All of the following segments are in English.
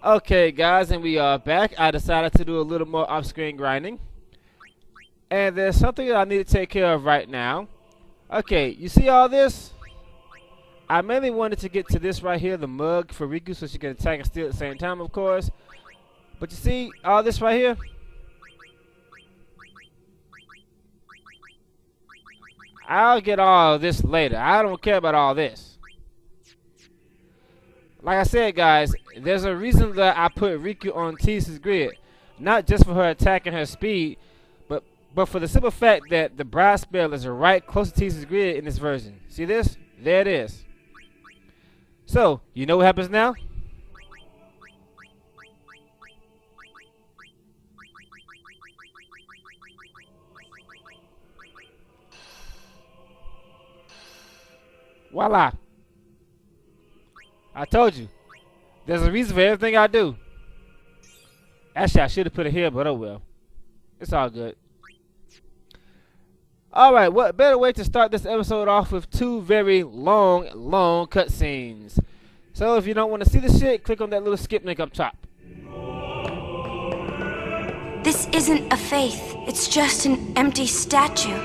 Okay, guys, and we are back. I decided to do a little more off-screen grinding. And there's something that I need to take care of right now. Okay, you see all this? I mainly wanted to get to this right here, the mug for Riku, so she can attack and steal at the same time, of course. But you see all this right here? I'll get all of this later. I don't care about all this. Like I said, guys, there's a reason that I put Riku on Tisa's grid. Not just for her attack and her speed, but for the simple fact that the Bride spell is right close to Tisa's grid in this version. See this? There it is. So, you know what happens now? Voila. I told you. There's a reason for everything I do. Actually, I should have put it here, but oh well. It's all good. Alright, what better way to start this episode off with two very long cutscenes. So if you don't want to see the shit, click on that little skip link up top. This isn't a faith. It's just an empty statue.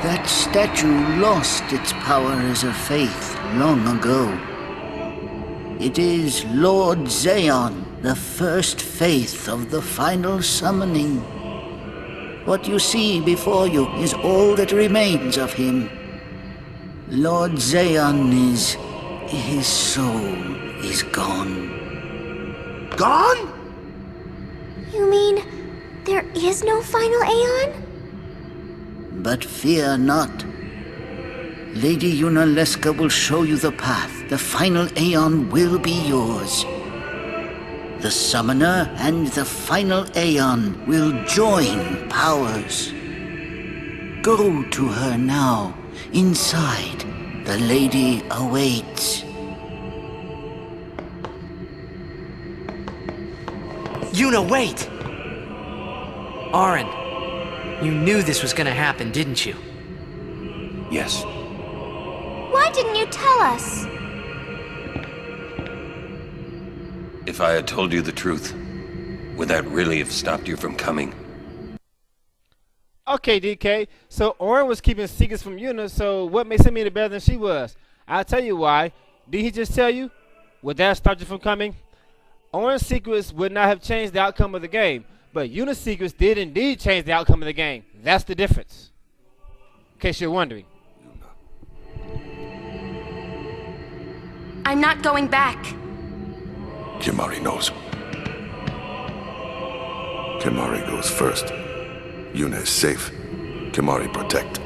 That statue lost its power as a faith long ago. It is Lord Xeon, the first faith of the final summoning. What you see before you is all that remains of him. Lord Xeon is... his soul is gone. Gone? You mean there is no final aeon? But fear not. Lady Yuna will show you the path. The final aeon will be yours. The summoner and the final aeon will join powers. Go to her now. Inside, the lady awaits. Yuna, wait! Auron, you knew this was gonna happen, didn't you? Yes. Why didn't you tell us? If I had told you the truth, would that really have stopped you from coming? Okay, DK. So Auron was keeping secrets from Yuna, so what makes him any better than she was? I'll tell you why. Did he just tell you? Would that stop you from coming? Auron's secrets would not have changed the outcome of the game, but Yuna's secrets did indeed change the outcome of the game. That's the difference. In case you're wondering. I'm not going back. Kimahri knows. Kimahri goes first. Yuna is safe. Kimahri protect.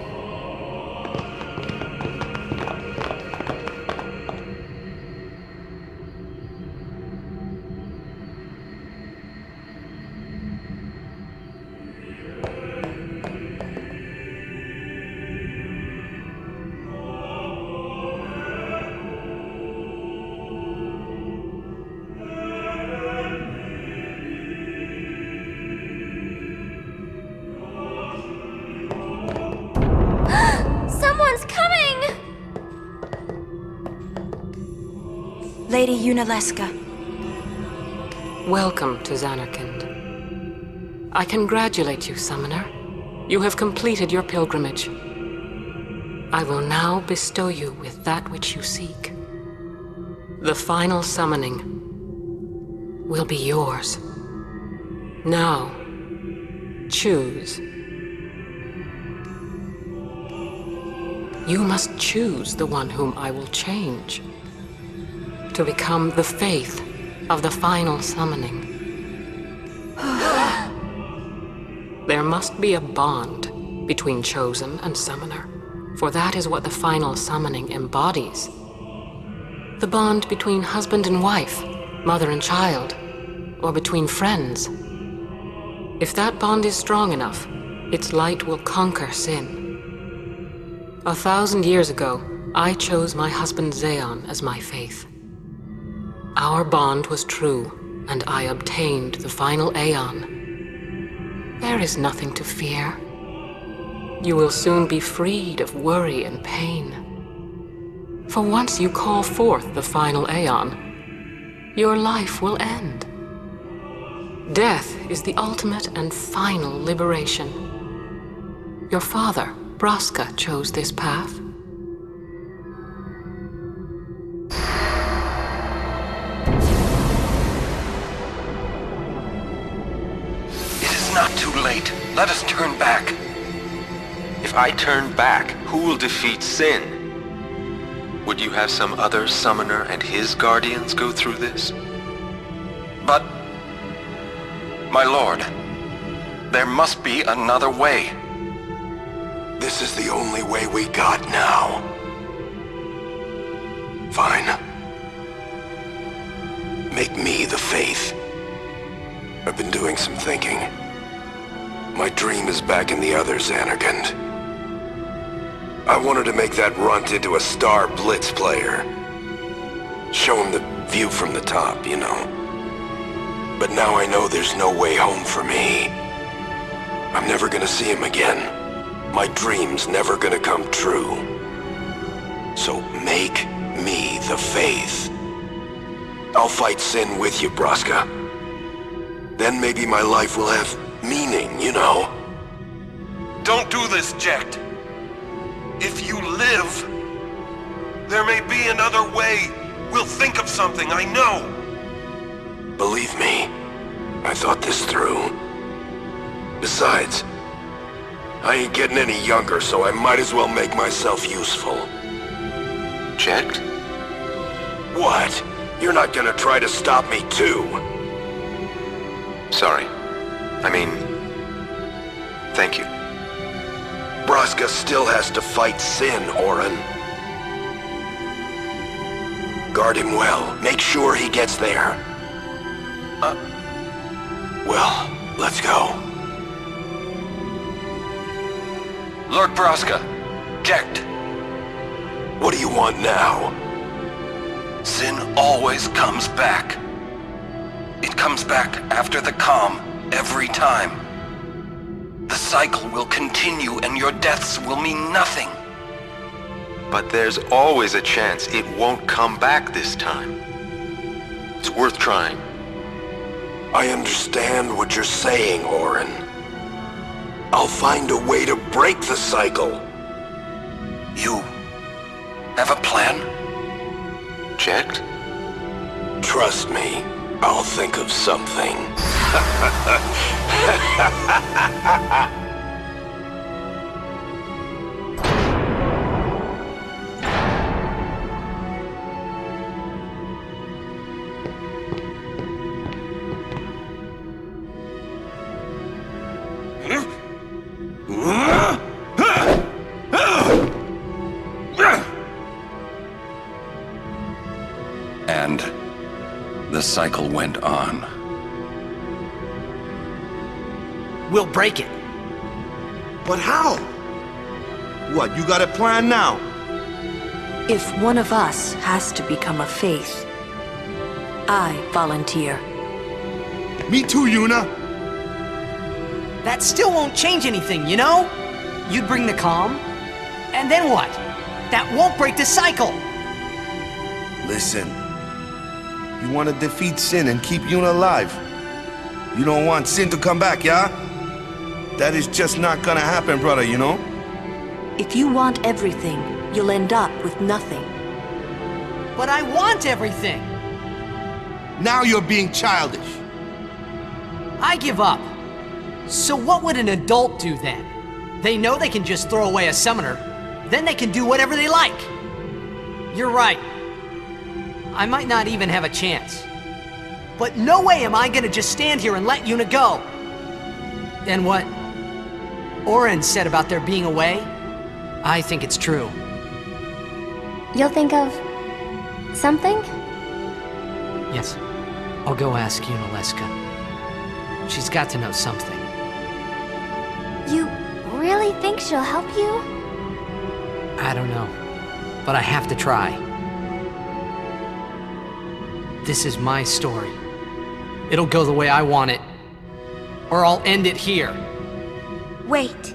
Lady Yuna. Welcome to Zanarkand. I congratulate you, Summoner. You have completed your pilgrimage. I will now bestow you with that which you seek. The final summoning will be yours. Now, choose. You must choose the one whom I will change to become the faith of the final summoning. There must be a bond between chosen and summoner, for that is what the final summoning embodies. The bond between husband and wife, mother and child, or between friends. If that bond is strong enough, its light will conquer sin. 1,000 years ago, I chose my husband Xeon as my faith. Our bond was true, and I obtained the final aeon. There is nothing to fear. You will soon be freed of worry and pain. For once you call forth the final aeon, your life will end. Death is the ultimate and final liberation. Your father, Braska, chose this path. It is not too late. Let us turn back. If I turn back, who will defeat Sin? Would you have some other summoner and his guardians go through this? But, my lord, there must be another way. This is the only way we got now. Fine. Make me the Faith. I've been doing some thinking. My dream is back in the other Xanarkand. I wanted to make that runt into a star blitz player. Show him the view from the top, you know. But now I know there's no way home for me. I'm never gonna see him again. My dream's never gonna come true. So make me the Faith. I'll fight Sin with you, Braska. Then maybe my life will have meaning, you know? Don't do this, Jecht. If you live, there may be another way. We'll think of something, I know. Believe me, I thought this through. Besides, I ain't getting any younger, so I might as well make myself useful. Jecht? What? You're not gonna try to stop me too? Sorry. I mean, thank you. Braska still has to fight Sin, Orin. Guard him well. Make sure he gets there. Well, let's go. Lord Braska, Jecht. What do you want now? Sin always comes back. It comes back after the calm, every time. The cycle will continue and your deaths will mean nothing. But there's always a chance it won't come back this time. It's worth trying. I understand what you're saying, Orin. I'll find a way to break the cycle. You have a plan? Jecht? Trust me, I'll think of something. And the cycle went on. We'll break it. But how? What, you got a plan now? If one of us has to become a Faith, I volunteer. Me too, Yuna. That still won't change anything, you know? You'd bring the calm, and then what? That won't break the cycle! Listen, you want to defeat Sin and keep Yuna alive. You don't want Sin to come back, yeah? That is just not gonna happen, brother, you know? If you want everything, you'll end up with nothing. But I want everything! Now you're being childish. I give up. So what would an adult do then? They know they can just throw away a summoner, then they can do whatever they like. You're right. I might not even have a chance. But no way am I gonna just stand here and let Yuna go. And what Orin said about there being a way, I think it's true. You'll think of something? Yes, I'll go ask Yuna Leska. She's got to know something. You really think she'll help you? I don't know, but I have to try. This is my story. It'll go the way I want it, or I'll end it here. Wait.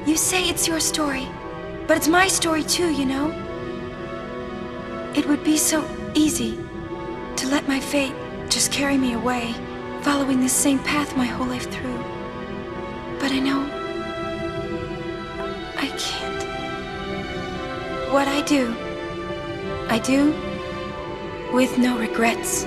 You say it's your story, but it's my story too, you know? It would be so easy to let my fate just carry me away, following this same path my whole life through. But I know I can't. What I do with no regrets.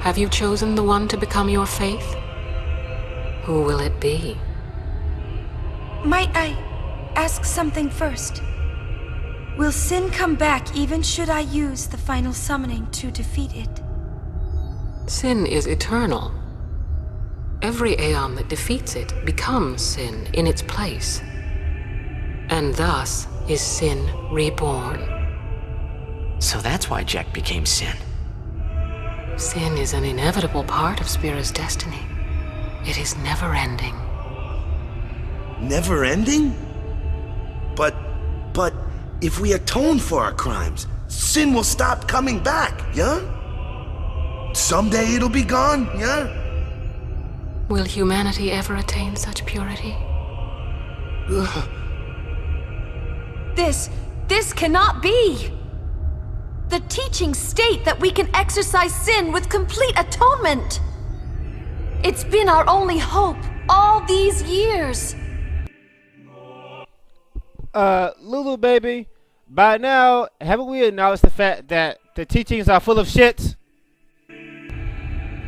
Have you chosen the one to become your faith? Who will it be? Might I ask something first? Will Sin come back even should I use the final summoning to defeat it? Sin is eternal. Every aeon that defeats it becomes Sin in its place. And thus is Sin reborn. So that's why Jack became Sin. Sin is an inevitable part of Spira's destiny. It is never-ending. Never-ending? But if we atone for our crimes, Sin will stop coming back, yeah? Someday it'll be gone, yeah? Will humanity ever attain such purity? This cannot be! The teachings state that we can exercise sin with complete atonement! It's been our only hope all these years! Lulu baby, by now, haven't we acknowledged the fact that the teachings are full of shit?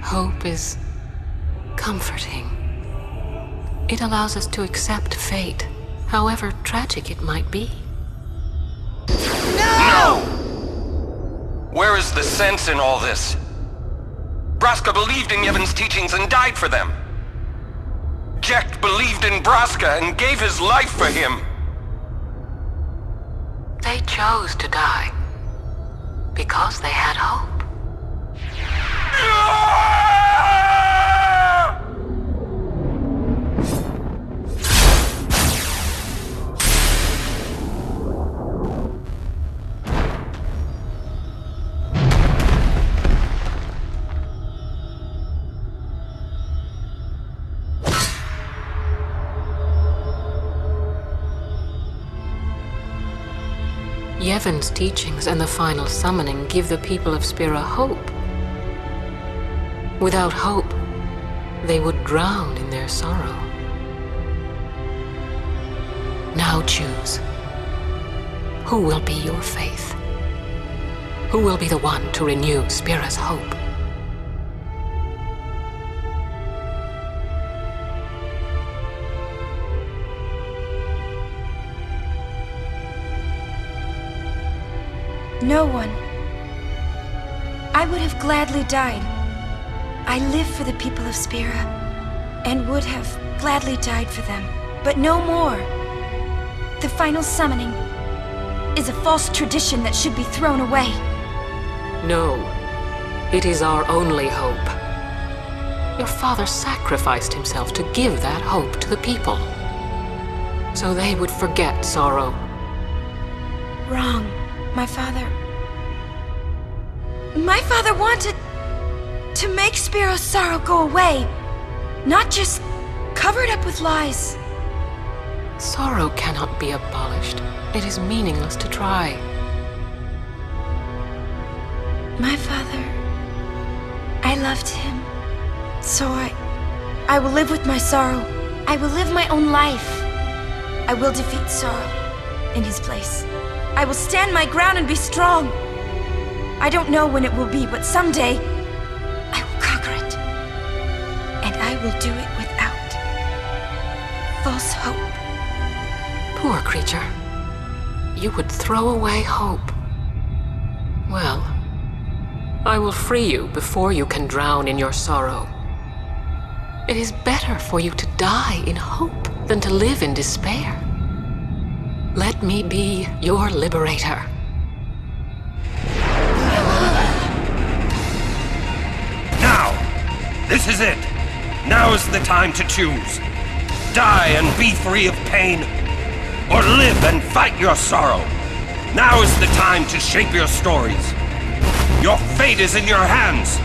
Hope is comforting. It allows us to accept fate, however tragic it might be. No! Where is the sense in all this? Braska believed in Yevon's teachings and died for them. Jack believed in Braska and gave his life for him. They chose to die because they had hope. Yevon's teachings and the final summoning give the people of Spira hope. Without hope, they would drown in their sorrow. Now choose. Who will be your faith? Who will be the one to renew Spira's hope? No one. I would have gladly died. I live for the people of Spira, and would have gladly died for them, but no more. The final summoning is a false tradition that should be thrown away. No, it is our only hope. Your father sacrificed himself to give that hope to the people, so they would forget sorrow. Wrong. My father wanted to make Spiro's sorrow go away, not just cover it up with lies. Sorrow cannot be abolished. It is meaningless to try. My father, I loved him. So I will live with my sorrow. I will live my own life. I will defeat sorrow in his place. I will stand my ground and be strong. I don't know when it will be, but someday I will conquer it. And I will do it without false hope. Poor creature. You would throw away hope. Well, I will free you before you can drown in your sorrow. It is better for you to die in hope than to live in despair. Let me be your liberator. Now! This is it! Now is the time to choose. Die and be free of pain, or live and fight your sorrow. Now is the time to shape your stories. Your fate is in your hands.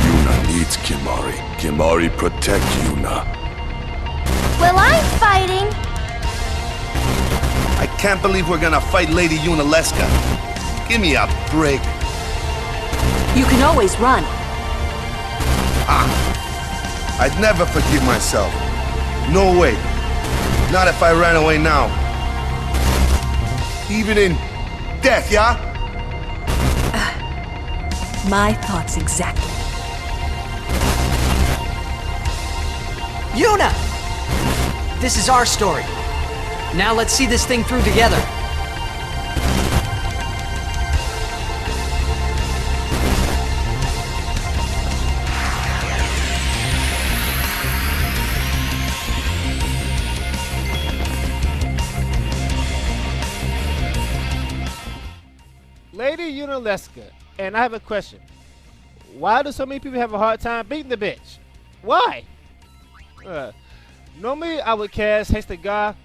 Yuna needs Kimahri. Kimahri protect Yuna. Well, I'm fighting. I can't believe we're gonna fight Lady Yunalesca. Give me a break. You can always run. I'd never forgive myself. No way. Not if I ran away now. Even in death, yeah? My thoughts exactly. Yuna! This is our story. Now let's see this thing through together. Lady Yunalesca, and I have a question. Why do so many people have a hard time beating the bitch? Why? Normally I would cast Haste of God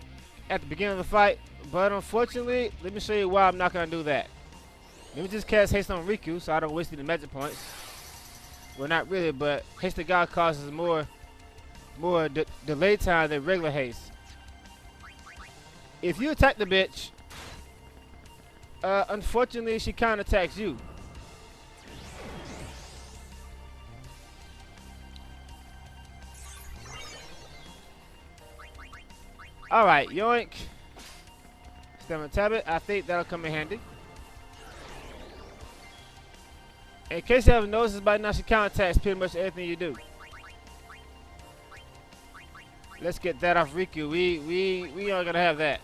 at the beginning of the fight, but unfortunately, let me show you why I'm not going to do that. Let me just cast Haste on Riku so I don't waste any magic points. Well, not really, but Haste of God causes more delay time than regular haste. If you attack the bitch, unfortunately, she counterattacks you. Alright, yoink. Stamina tablet. I think that'll come in handy. In case you haven't noticed by now, she counterattacks pretty much everything you do. Let's get that off Riku. We aren't gonna have that.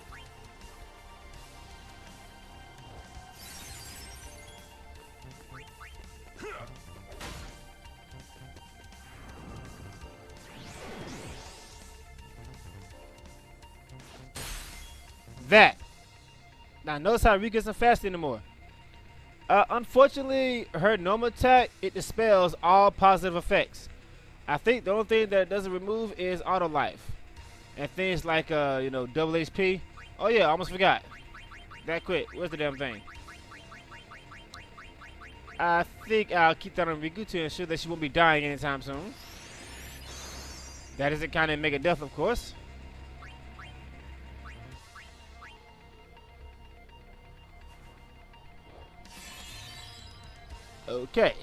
That. Now notice how Riku isn't fast anymore. Unfortunately, her normal attack, it dispels all positive effects. I think the only thing that it doesn't remove is auto life. And things like, you know, double HP. Oh yeah, I almost forgot. That quick. Where's the damn thing? I think I'll keep that on Riku to ensure that she won't be dying anytime soon. That isn't kind of make a death, of course. Okay.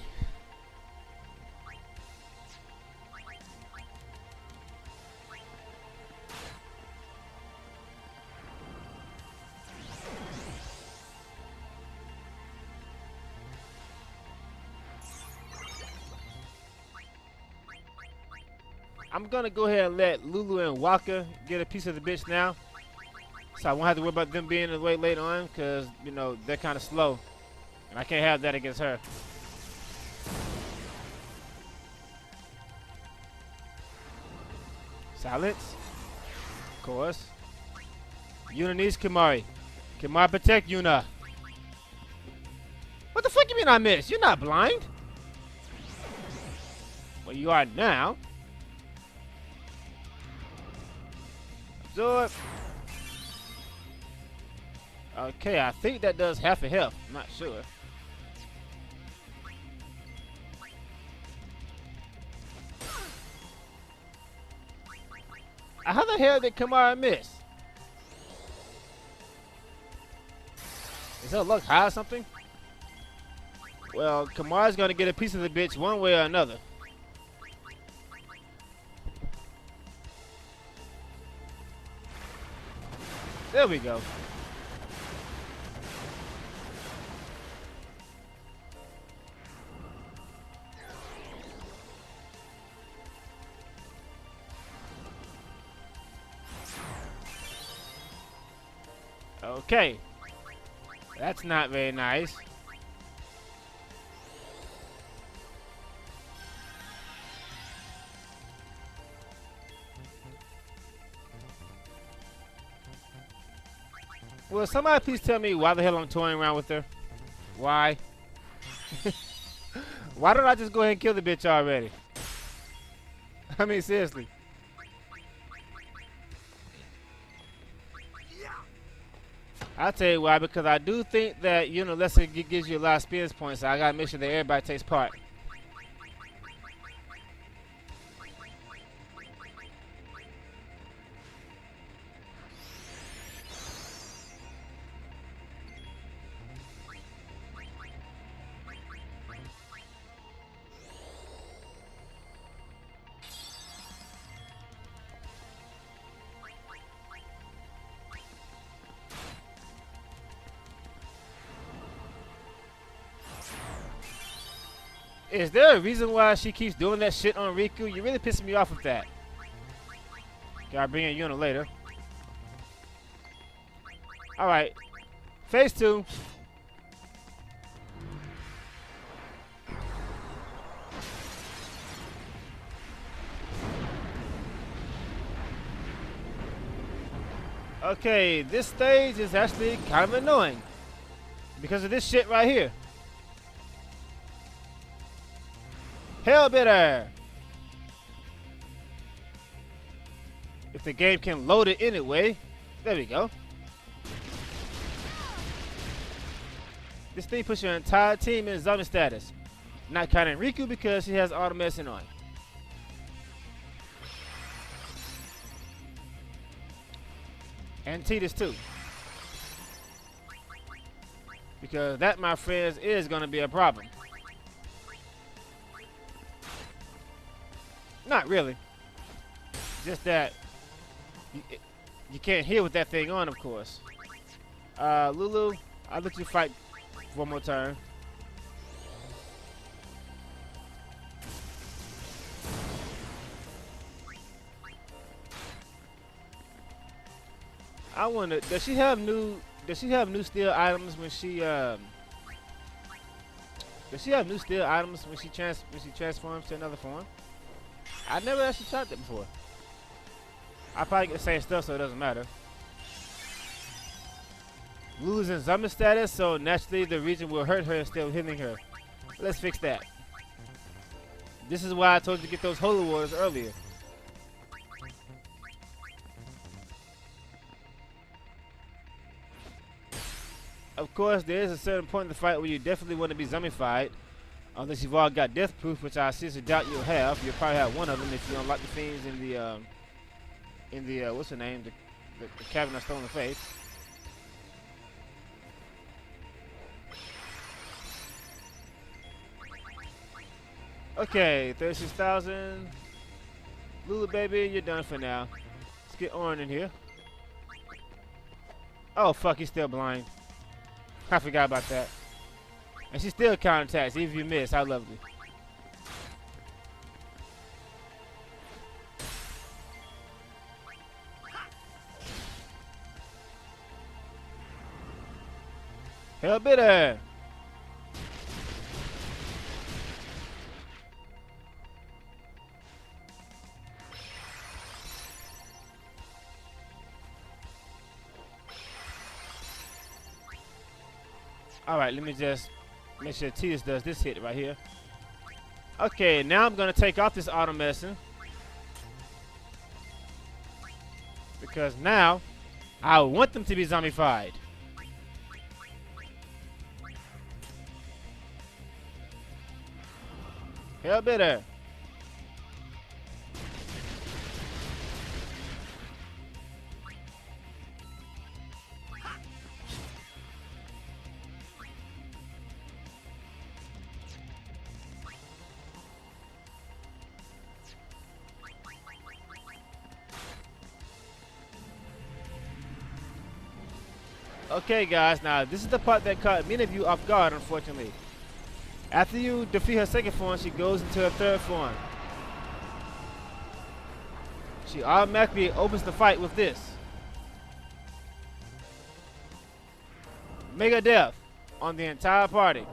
I'm gonna go ahead and let Lulu and Waka get a piece of the bitch now, so I won't have to worry about them being in the way later on, because you know they're kind of slow, and I can't have that against her. Silence, of course. Yuna needs Kimari. Kimari protect Yuna. What the fuck you mean I missed? You're not blind. Well, you are now. Absorb. Okay, I think that does half a health. I'm not sure. How the hell did Kamara miss? Is her luck high or something? Well, Kamara's gonna get a piece of the bitch one way or another. There we go. Okay. That's not very nice. Will somebody please tell me why the hell I'm toying around with her? Why? Why don't I just go ahead and kill the bitch already? I mean, seriously. I'll tell you why, because I do think that, you know, let's say it gives you a lot of experience points, so I gotta make sure that everybody takes part. Is there a reason why she keeps doing that shit on Riku? You're really pissing me off with that. Okay, I'll bring in Yuna later. Alright. Phase 2. Okay, this stage is actually kind of annoying. Because of this shit right here. Hellbitter! If the game can load it anyway. There we go. This thing puts your entire team in zombie status. Not counting Riku because she has auto medicine on. And Titus too. Because that, my friends, is going to be a problem. Not really. Just that you can't heal with that thing on, of course. Lulu, I'll let you fight one more turn. I wonder, does she have new steel items when she does she have new steel items when she transforms to another form? I never actually tried that before. I probably get the same stuff, so it doesn't matter. Lulu's in zombie status, so naturally the region will hurt her instead of healing her. Let's fix that. This is why I told you to get those holy waters earlier. Of course, there is a certain point in the fight where you definitely want to be zombified. Unless you've all got death proof, which I seriously doubt you'll have. You'll probably have one of them if you unlock the fiends in the what's the name? The Cavern of Stolen Faith. Okay, 36,000. Lulu baby, you're done for now. Let's get Orin in here. Oh fuck, he's still blind. I forgot about that. And she still counterattacks, even if you miss. How lovely. Hell bitter. Alright, let me just make sure Titus does this hit right here. Okay, now I'm going to take off this auto medicine. Because now, I want them to be zombified. Hell bitter. Okay guys, now this is the part that caught many of you off guard, unfortunately. After you defeat her second form, she goes into her third form. She automatically opens the fight with this. Mega death on the entire party.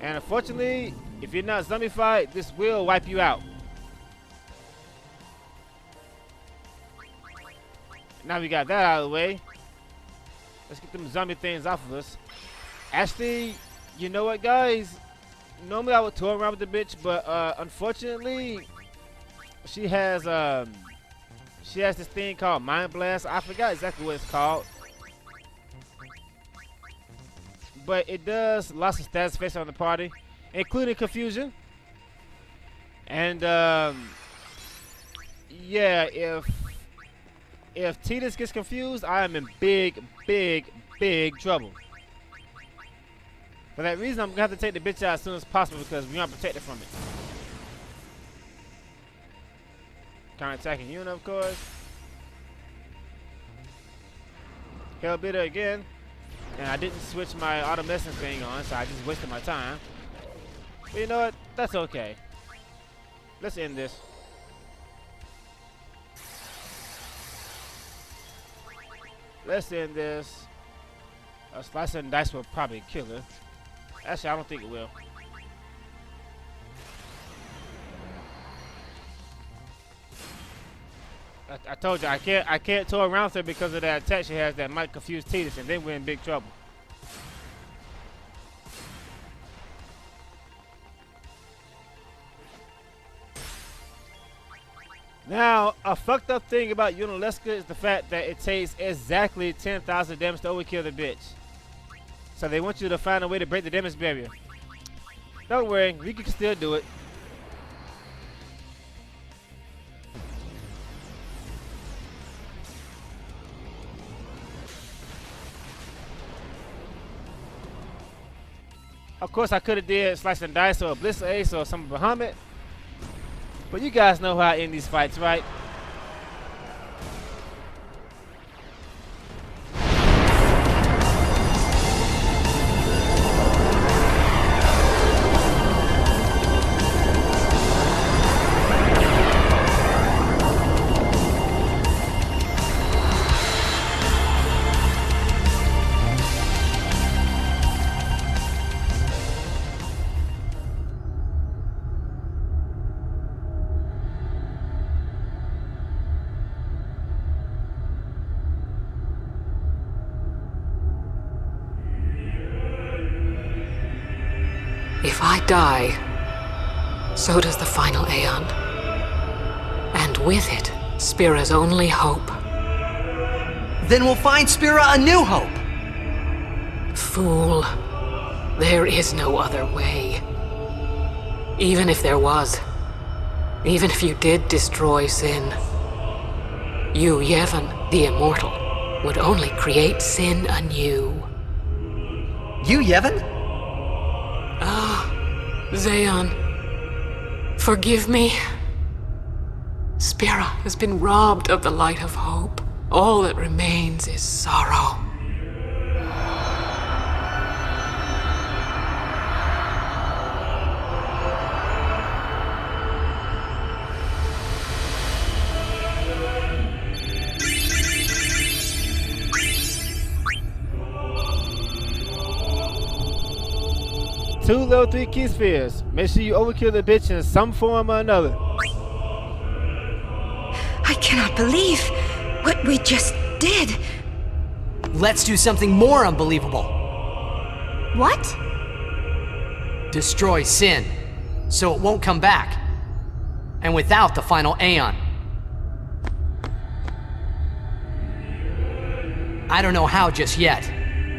And unfortunately, if you're not zombified, this will wipe you out. Now we got that out of the way. Let's get them zombie things off of us. Actually, you know what, guys? Normally I would tour around with the bitch, but unfortunately, she has this thing called Mind Blast. I forgot exactly what it's called, but it does lots of stats based on the party, including confusion. And yeah, if Titus gets confused, I am in big trouble. For that reason, I'm gonna have to take the bitch out as soon as possible because we aren't protected from it. Counter-attacking Yuna, of course. Hell bitter again. And I didn't switch my auto medicine thing on, so I just wasted my time. But you know what? That's okay. Let's end this. Let's end this. A slice and dice will probably kill her. Actually, I don't think it will. I told you I can't tour around with her because of that attack she has that might confuse Titus, and then we're in big trouble. Now, a fucked up thing about Yuna is the fact that it takes exactly 10,000 damage to overkill the bitch. So they want you to find a way to break the damage barrier. Don't worry, we can still do it. Of course, I could have did Slice and Dice or a Bliss Ace or some Bahamut. But you guys know how I end these fights, right? If I die, so does the final aeon. And with it, Spira's only hope. Then we'll find Spira a new hope! Fool. There is no other way. Even if there was, even if you did destroy Sin, you, Yevon, the Immortal, would only create Sin anew. You, Yevon? Ah, Zeon, forgive me. Spira has been robbed of the light of hope. All that remains is sorrow. Two level 3 key spheres. Make sure you overkill the bitch in some form or another. I cannot believe what we just did. Let's do something more unbelievable. What? Destroy Sin, so it won't come back. And without the final aeon. I don't know how just yet,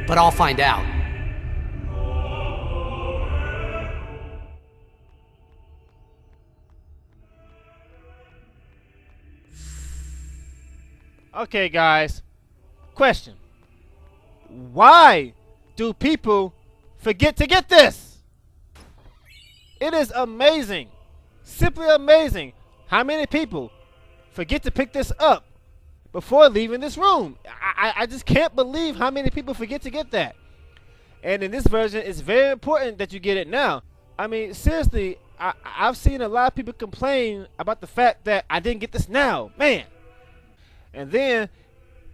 but I'll find out. Okay, guys. Question. Why do people forget to get this? It is amazing. Simply amazing how many people forget to pick this up before leaving this room. I just can't believe how many people forget to get that. And in this version, it's very important that you get it now. I mean, seriously, I've seen a lot of people complain about the fact that I didn't get this now. Man. And then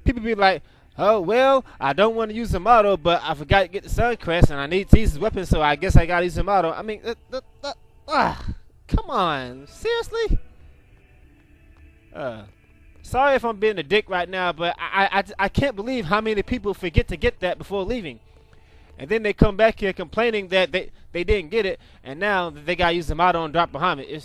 people be like, oh, well, I don't want to use the model, but I forgot to get the Sun Crest, and I need to use his weapon, so I guess I got to use the model. I mean, come on. Seriously? Sorry if I'm being a dick right now, but I can't believe how many people forget to get that before leaving. And then they come back here complaining that they didn't get it, and now they got to use the model and drop behind it.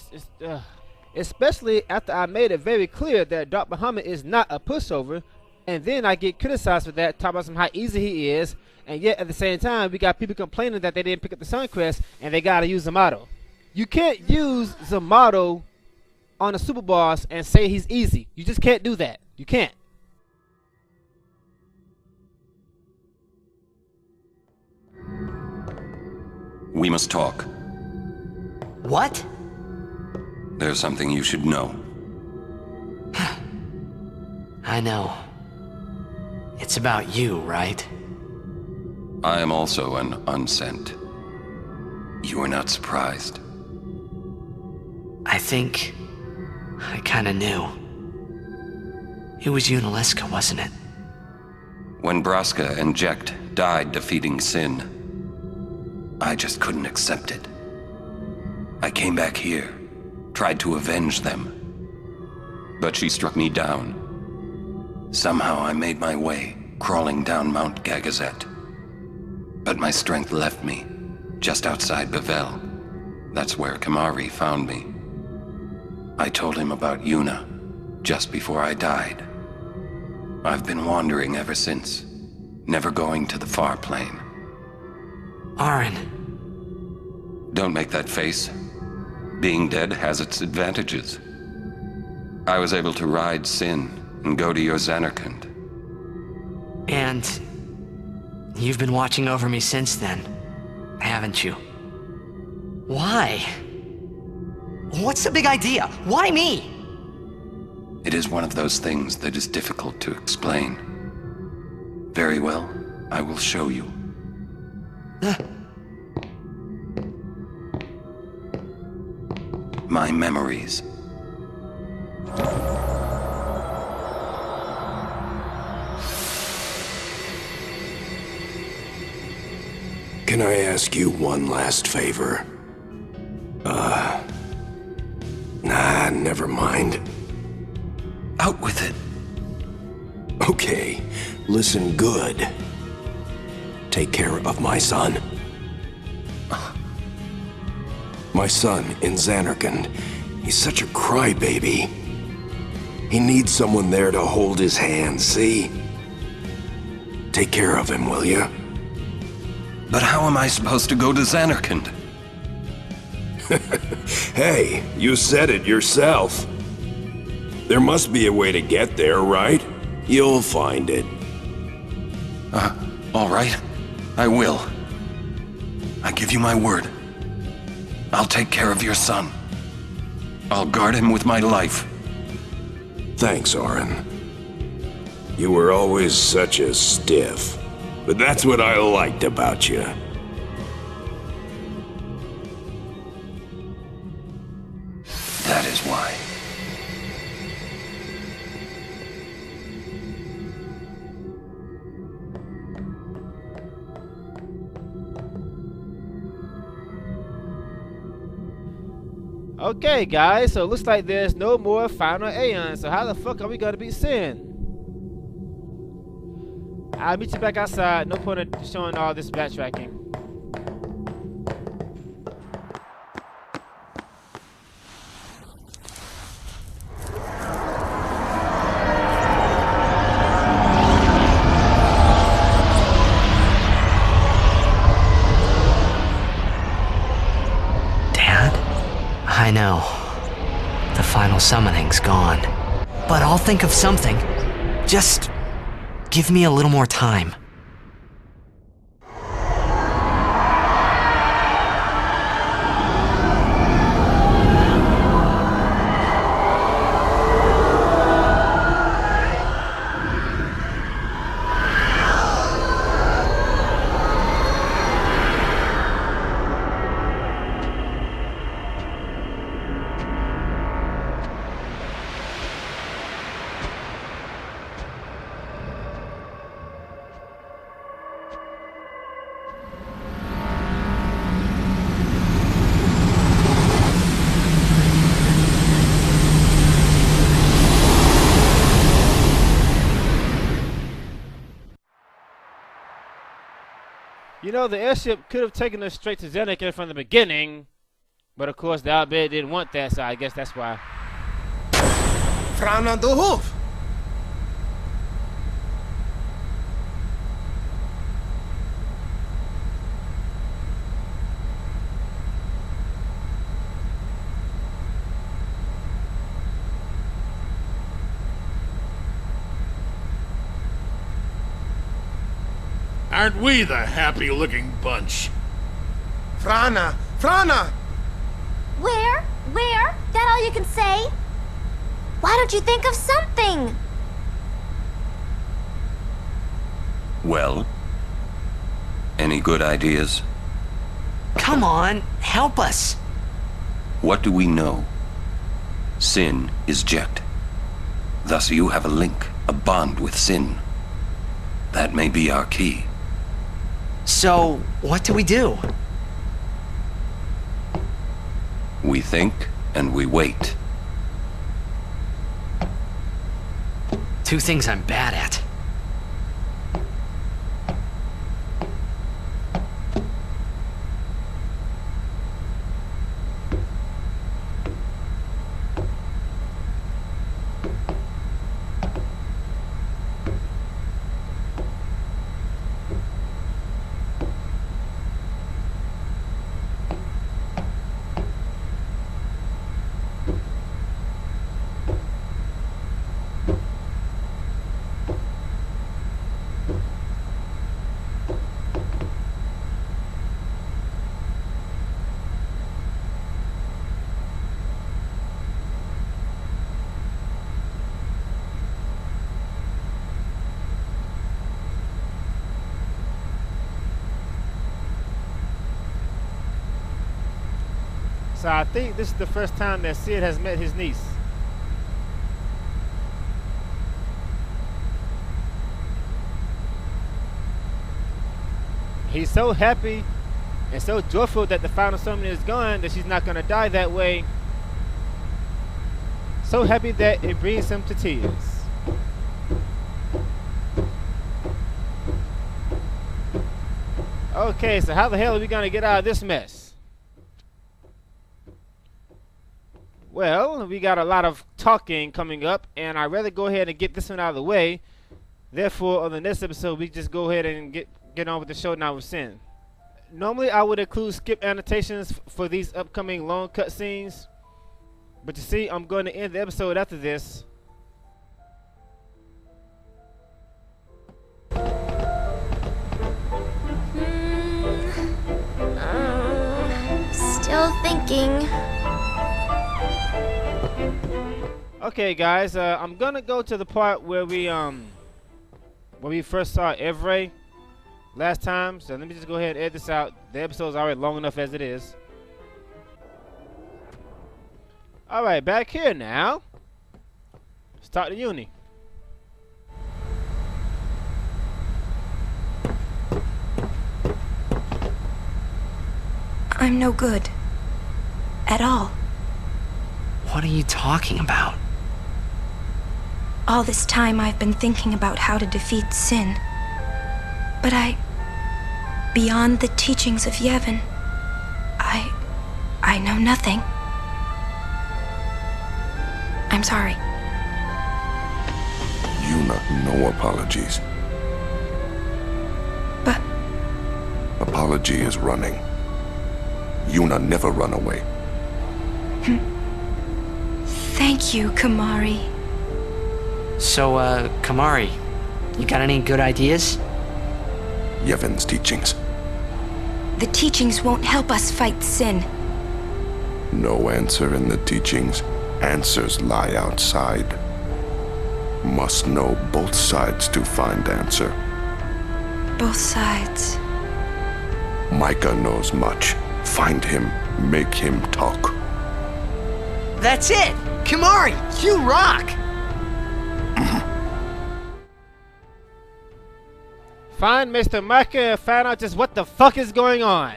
Especially after I made it very clear that Dark Muhammad is not a pushover, and then I get criticized for that, talk about how easy he is, and yet at the same time we got people complaining that they didn't pick up the Sun Crest and they gotta use the model. You can't use the model on a super boss and say he's easy. You just can't do that. You can't. We must talk. What? There's something you should know. I know. It's about you, right? I am also an unsent. You are not surprised. I think I kinda knew. It was Yuna, wasn't it? When Braska and Jecht died defeating Sin, I just couldn't accept it. I came back here, tried to avenge them. But she struck me down. Somehow I made my way, crawling down Mount Gagazet. But my strength left me, just outside Bevel. That's where Kamari found me. I told him about Yuna, just before I died. I've been wandering ever since, never going to the far plane. Aaron. Don't make that face. Being dead has its advantages. I was able to ride Sin and go to your Xanarkand. And you've been watching over me since then, haven't you? Why? What's the big idea? Why me? It is one of those things that is difficult to explain. Very well, I will show you. My memories. Can I ask you one last favor? Nah, never mind. Out with it. Okay, listen good. Take care of my son. My son in Xanarkand. He's such a crybaby. He needs someone there to hold his hand, see? Take care of him, will you? But how am I supposed to go to Xanarkand? Hey, you said it yourself. There must be a way to get there, right? You'll find it. All right. I will. I give you my word. I'll take care of your son. I'll guard him with my life. Thanks, Orin. You were always such a stiff. But that's what I liked about you. That is why. Okay, guys, so it looks like there's no more final aeon. So how the fuck are we gonna beat Sin? I'll meet you back outside. No point in showing all this backtracking. I know. The final summoning's gone. But I'll think of something. Just give me a little more time. You know, the airship could have taken us straight to Zenikin from the beginning, but of course the Outbid didn't want that, so I guess that's why. Frana de Hoof! Aren't we the happy-looking bunch? Frana! Frana! Where? Where? That all you can say? Why don't you think of something? Well, any good ideas? Come on, help us. What do we know? Sin is Jekt. Thus you have a link, a bond with Sin. That may be our key. So, what do we do? We think and we wait. Two things I'm bad at. So I think this is the first time that Sid has met his niece. He's so happy and so joyful that the final summoning is gone that she's not going to die that way. So happy that it brings him to tears. Okay, so how the hell are we going to get out of this mess? Well, we got a lot of talking coming up, and I'd rather go ahead and get this one out of the way. Therefore, on the next episode, we just go ahead and get on with the show now with Sin. Normally, I would include skip annotations for these upcoming long cutscenes, but you see, I'm going to end the episode after this. Still thinking. thinking. Okay, guys, I'm gonna go to the part where we first saw Evray last time. So let me just go ahead and edit this out. The episode's already long enough as it is. All right, back here now. Start the uni. I'm no good. At all. What are you talking about? All this time I've been thinking about how to defeat sin. But beyond the teachings of Yevon, I know nothing. I'm sorry. Yuna, no apologies. But... Apology is running. Yuna never run away. Thank you, Kamari. So, Kamari, you got any good ideas? Yevon's teachings. The teachings won't help us fight sin. No answer in the teachings. Answers lie outside. Must know both sides to find answer. Both sides. Micah knows much. Find him, make him talk. That's it! Kamari, you rock! Find Mr. Micah and find out just what the fuck is going on.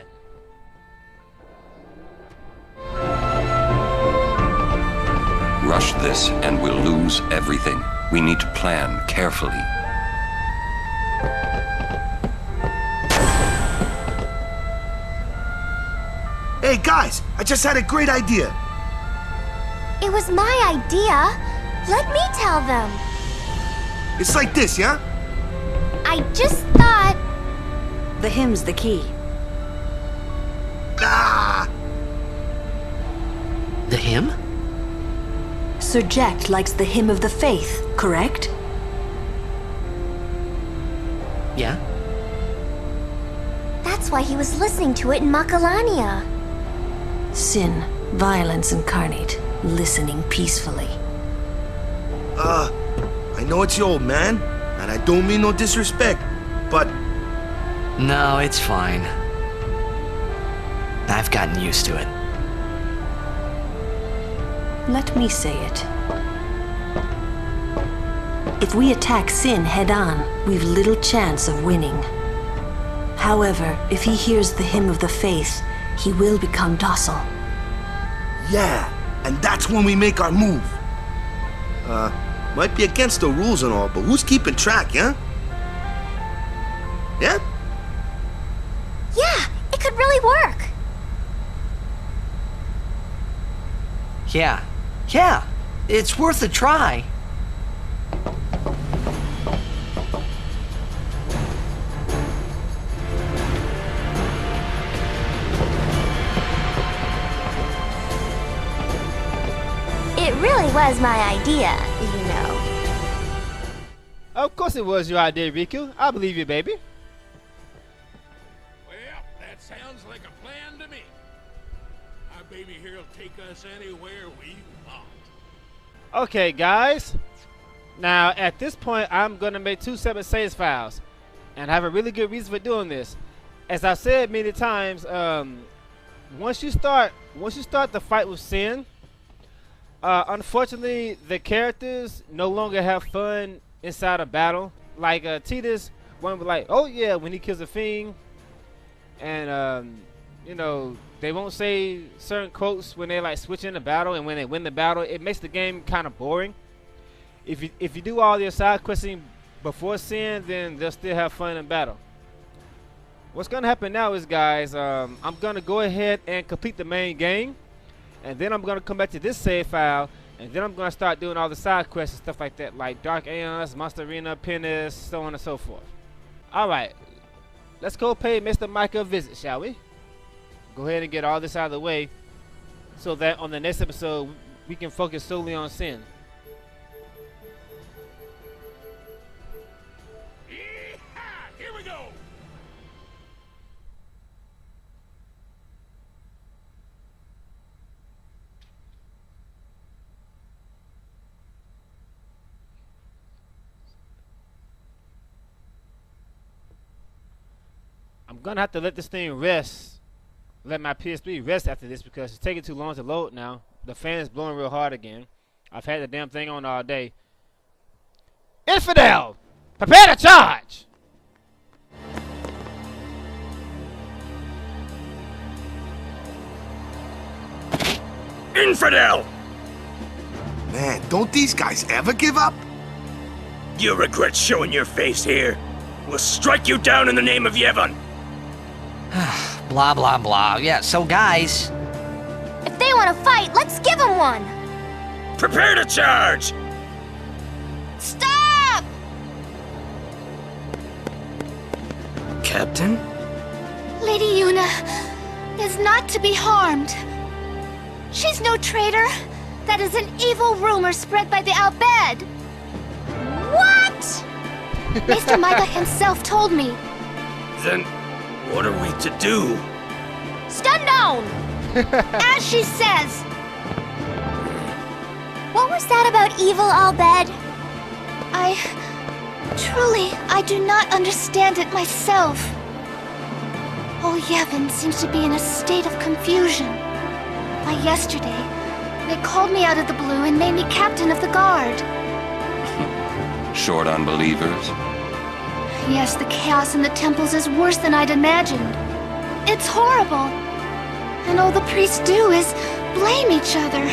Rush this and we'll lose everything. We need to plan carefully. Hey guys, I just had a great idea. It was my idea. Let me tell them. It's like this, yeah? I just thought... The hymn's the key. Ah! The hymn? Sir Jack likes the hymn of the faith, correct? Yeah? That's why he was listening to it in Makalania. Sin, violence incarnate, listening peacefully. I know it's your old man, and I don't mean no disrespect, but... No, it's fine. I've gotten used to it. Let me say it. If we attack Sin head-on, we've little chance of winning. However, if he hears the hymn of the faith, he will become docile. Yeah, and that's when we make our move. Might be against the rules and all, but who's keeping track, yeah? Yeah? Yeah, it could really work. Yeah, it's worth a try. It really was my idea, you know. Of course it was your idea, Riku. I believe you, baby. Well, that sounds like a plan to me. Our baby here will take us anywhere we want. Okay, guys. Now, at this point, I'm going to make 2 separate saves files. And I have a really good reason for doing this. As I've said many times, once you start the fight with Sin, unfortunately, the characters no longer have fun inside a battle. Like, Tidus, one was like, oh yeah, when he kills a fiend. And, you know, they won't say certain quotes when they like switch in the battle, and when they win the battle, it makes the game kind of boring. If you do all your side questing before Sin, then they'll still have fun in battle. What's gonna happen now is, guys, I'm gonna go ahead and complete the main game, and then I'm gonna come back to this save file, and then I'm gonna start doing all the side quests and stuff like that, like Dark Aeons, Monster Arena, Penis, so on and so forth. All right, let's go pay Mr. Micah a visit, shall we? Go ahead and get all this out of the way, so that on the next episode we can focus solely on Sin. Here we go! gonna have to let this thing rest. Let my PS3 rest after this because it's taking too long to load now. The fan is blowing real hard again. I've had the damn thing on all day. Infidel! Prepare to charge! Infidel! Man, don't these guys ever give up? You regret showing your face here. We'll strike you down in the name of Yevon. Blah, blah, blah. Yeah, so guys... If they want to fight, let's give them one! Prepare to charge! Stop! Captain? Lady Yuna is not to be harmed. She's no traitor. That is an evil rumor spread by the Al-Bed. What? Maester Micah himself told me. Then, what are we to do? Stand down! As she says. What was that about evil Al-Bed? I do not understand it myself. All Yevon seems to be in a state of confusion. By yesterday, they called me out of the blue and made me captain of the guard. Short on believers? Yes, the chaos in the temples is worse than I'd imagined. It's horrible. And all the priests do is blame each other.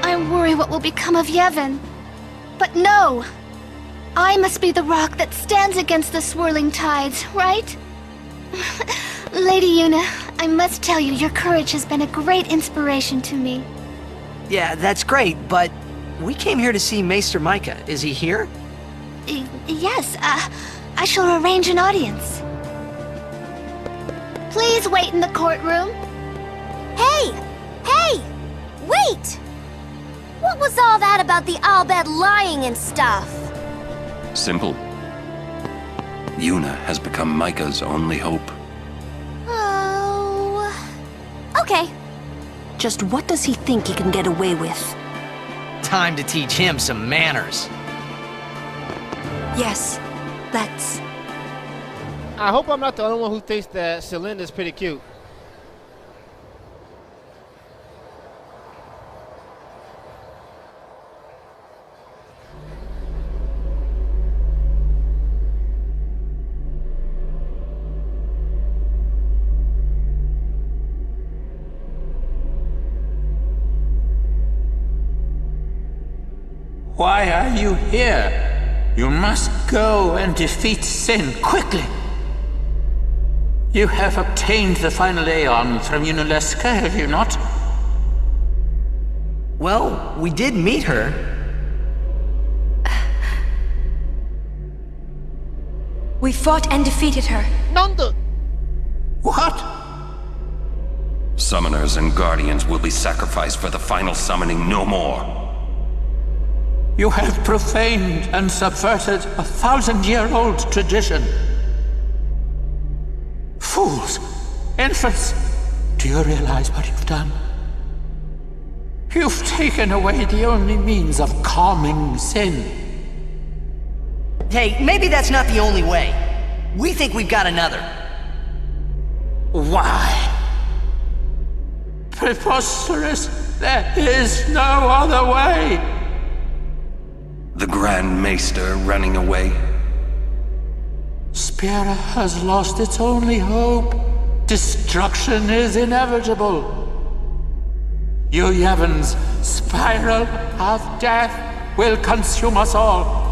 I worry what will become of Yevon. But no! I must be the rock that stands against the swirling tides, right? Lady Yuna, I must tell you, your courage has been a great inspiration to me. Yeah, that's great, but we came here to see Maester Micah. Is he here? Yes, I shall arrange an audience. Please wait in the courtroom. Hey! Hey! Wait! What was all that about the Al-Bed lying and stuff? Simple. Yuna has become Micah's only hope. Oh... Okay. Just what does he think he can get away with? Time to teach him some manners. Yes, let's. I hope I'm not the only one who thinks that Celinda's pretty cute. Why are you here? You must go and defeat Sin quickly. You have obtained the final aeon from Yuna, have you not? Well, we did meet her. We fought and defeated her. Nanda! What? Summoners and Guardians will be sacrificed for the final summoning no more. You have profaned and subverted a 1,000-year-old tradition. Fools! Infants! Do you realize what you've done? You've taken away the only means of calming Sin. Hey, maybe that's not the only way. We think we've got another. Why? Preposterous! There is no other way! The Grand Maester running away? Spira has lost its only hope. Destruction is inevitable. You Yevon's spiral of death will consume us all.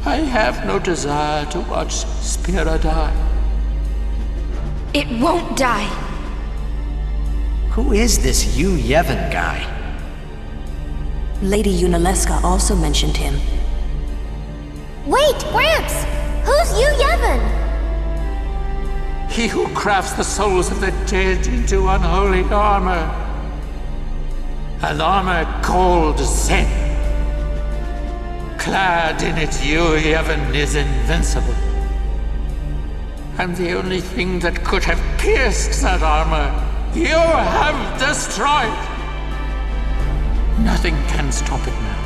I have no desire to watch Spira die. It won't die. Who is this Yu Yevon guy? Lady Yunalesca also mentioned him. Wait, Gramps! Who's Yu Yevon? He who crafts the souls of the dead into unholy armor. An armor called Zen. Clad in it, Yu Yevon is invincible. And the only thing that could have pierced that armor, you have destroyed. Nothing can stop it now.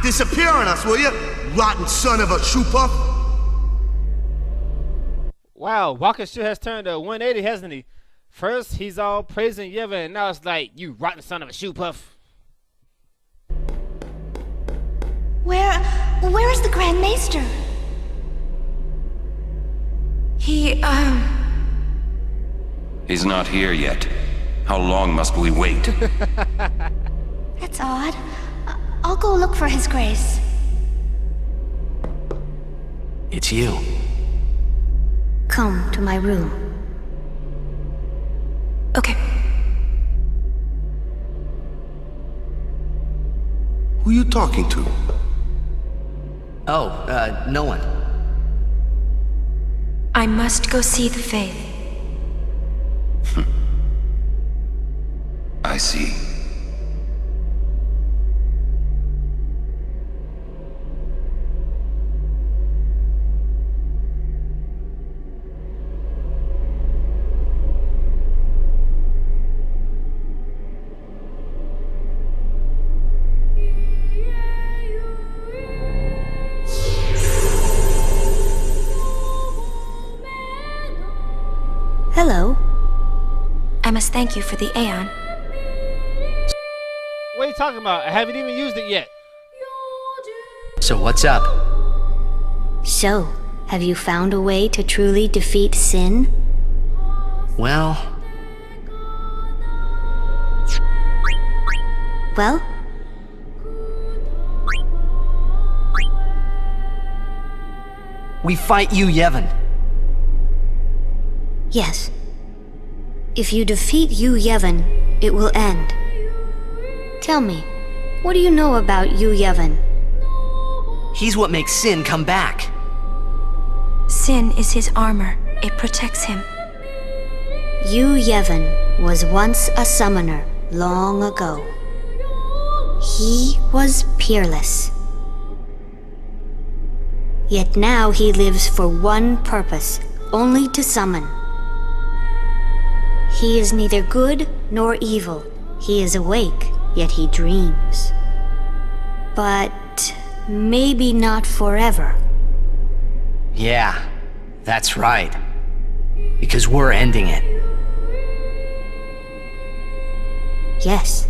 Disappear on us, will you? Rotten son of a shoe puff! Wow, Walker sure has turned a 180, hasn't he? First, he's all praising Yeva, and now it's like, you rotten son of a shoe puff. Where is the Grand Maester? He's not here yet. How long must we wait? That's odd. I'll go look for His Grace. It's you. Come to my room. Okay. Who you talking to? Oh, no one. I must go see the Faith. I see. Hello. I must thank you for the aeon. What are you talking about? I haven't even used it yet. So what's up? So, have you found a way to truly defeat sin? Well... Well? We fight you, Yevon. Yes. If you defeat Yu Yevon, it will end. Tell me, what do you know about Yu Yevon? He's what makes Sin come back. Sin is his armor. It protects him. Yu Yevon was once a summoner long ago. He was peerless. Yet now he lives for one purpose, only to summon. He is neither good nor evil. He is awake, yet he dreams. But maybe not forever. Yeah, that's right. Because we're ending it. Yes.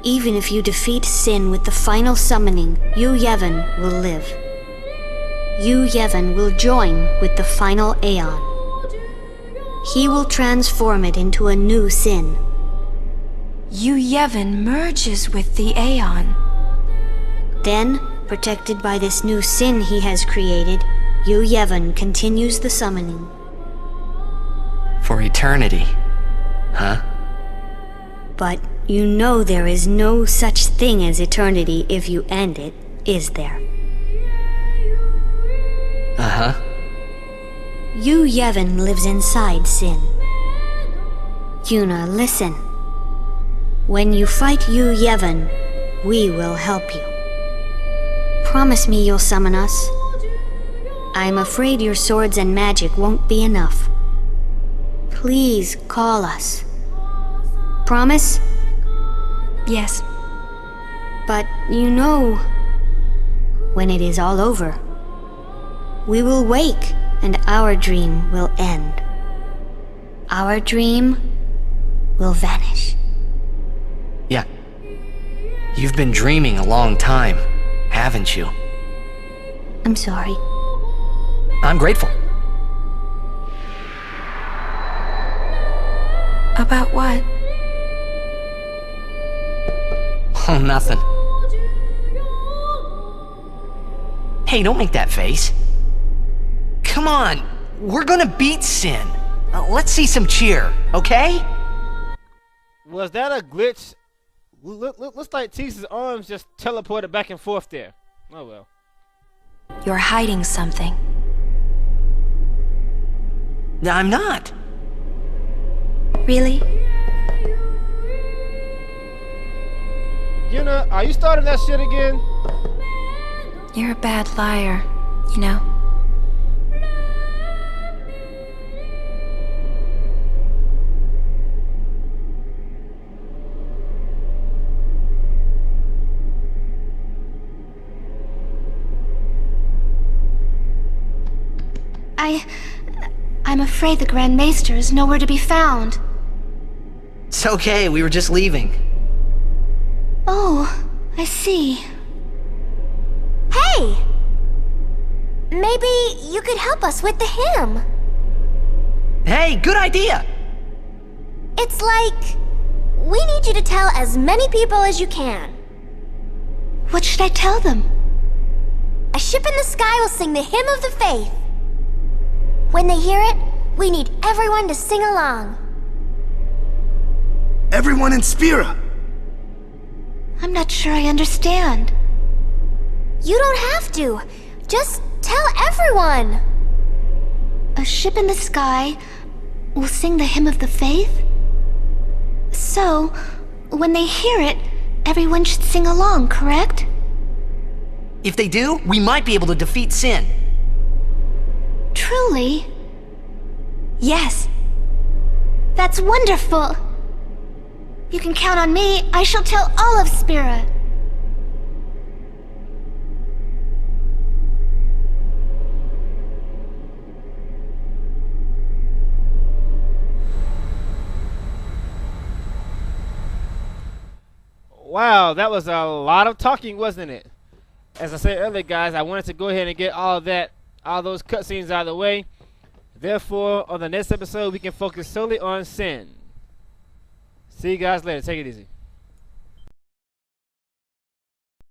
Even if you defeat Sin with the final summoning, Yu Yevon will live. Yu Yevon will join with the final aeon. He will transform it into a new Sin. Yu Yevon merges with the aeon. Then, protected by this new Sin he has created, Yu Yevon continues the summoning. For eternity. Huh? But you know there is no such thing as eternity if you end it, is there? Uh-huh. Yu Yevon lives inside Sin. Yuna, listen. When you fight Yu Yevon, we will help you. Promise me you'll summon us. I'm afraid your swords and magic won't be enough. Please call us. Promise? Yes. But you know, when it is all over, we will wake and our dream will end. Our dream will vanish. Yeah. You've been dreaming a long time, haven't you? I'm sorry. I'm grateful. About what? Oh, nothing. Hey, don't make that face. Come on, we're gonna beat Sin. Let's see some cheer, okay? Was that a glitch? Looks like Teese's arms just teleported back and forth there. Oh well. You're hiding something. I'm not. Really? Yuna, are you starting that shit again? You're a bad liar, you know? I'm afraid the Grand Maester is nowhere to be found. It's okay, we were just leaving. Oh, I see. Hey! Maybe you could help us with the hymn. Hey, good idea! It's like, we need you to tell as many people as you can. What should I tell them? A ship in the sky will sing the hymn of the faith. When they hear it, we need everyone to sing along. Everyone in Spira! I'm not sure I understand. You don't have to. Just tell everyone. A ship in the sky will sing the hymn of the faith? So, when they hear it, everyone should sing along, correct? If they do, we might be able to defeat Sin. Truly? Yes. That's wonderful. You can count on me. I shall tell all of Spira. Wow, that was a lot of talking, wasn't it? As I said earlier, guys, I wanted to go ahead and get all those cutscenes out of the way. Therefore, on the next episode, we can focus solely on Sin. See you guys later. Take it easy.